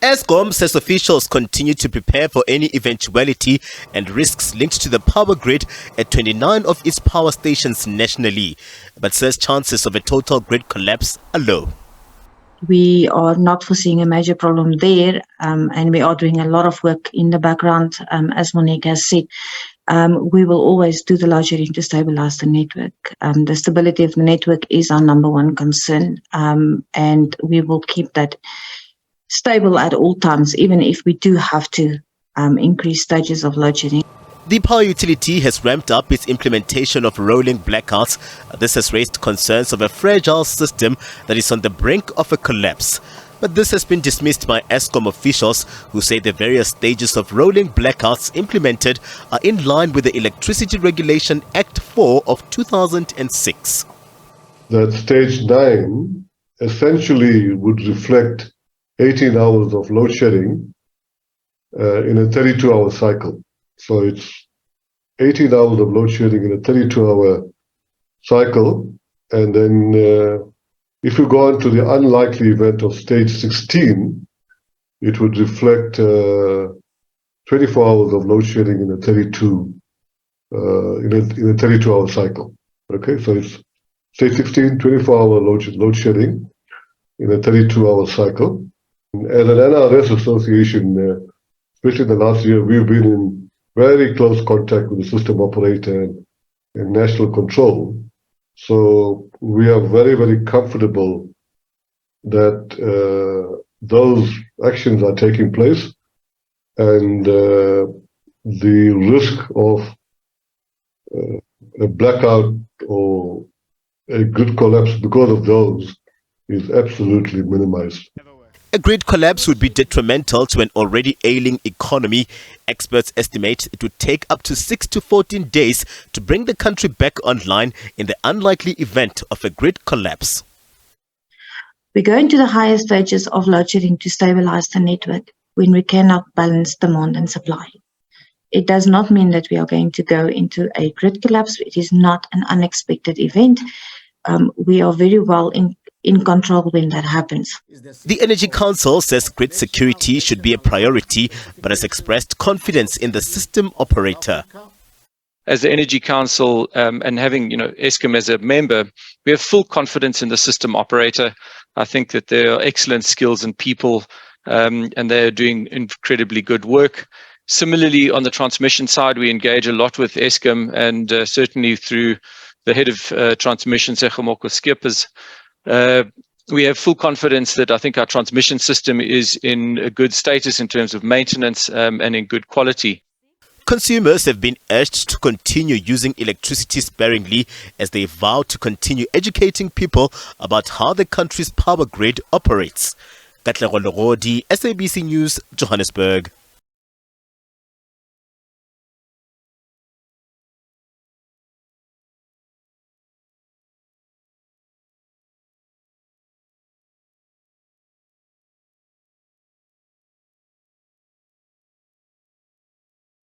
Eskom says officials continue to prepare for any eventuality and risks linked to the power grid at 29 of its power stations nationally, but says chances of a total grid collapse are low. We are not foreseeing a major problem there, and we are doing a lot of work in the background. As Monique has said, we will always do the load shedding to stabilise the network. The stability of the network is our number one concern, and we will keep that stable at all times, even if we do have to increase stages of load shedding. The power utility has ramped up its implementation of rolling blackouts. This has raised concerns of a fragile system that is on the brink of a collapse. But this has been dismissed by Eskom officials, who say the various stages of rolling blackouts implemented are in line with the Electricity Regulation Act 4 of 2006. That stage 9 essentially would reflect 18 hours of load shedding in a 32-hour cycle. So it's 18 hours of load shedding in a 32-hour cycle. And then if you go on to the unlikely event of stage 16, it would reflect 24 hours of load shedding in a 32-hour cycle. Okay, so it's stage 16, 24-hour load shedding in a 32-hour cycle. As an NRS association, especially in the last year, we've been in very close contact with the system operator and national control. So we are very, very comfortable that those actions are taking place, and the risk of a blackout or a grid collapse because of those is absolutely minimized. A grid collapse would be detrimental to an already ailing economy. Experts estimate it would take up to 6 to 14 days to bring the country back online in the unlikely event of a grid collapse. We go into the higher stages of load shedding to stabilize the network when we cannot balance demand and supply. It does not mean that we are going to go into a grid collapse. It is not an unexpected event. We are very well in control when that happens. The Energy Council says grid security should be a priority, but has expressed confidence in the system operator. As the Energy Council and having Eskom as a member, we have full confidence in the system operator. I think that there are excellent skills and people, and they are doing incredibly good work. Similarly, on the transmission side, we engage a lot with Eskom, and certainly through the head of transmission, Sekhamoko Skippers. We have full confidence that I think our transmission system is in a good status in terms of maintenance and in good quality. Consumers have been urged to continue using electricity sparingly as they vow to continue educating people about how the country's power grid operates. Katlego Logodi, SABC News, Johannesburg.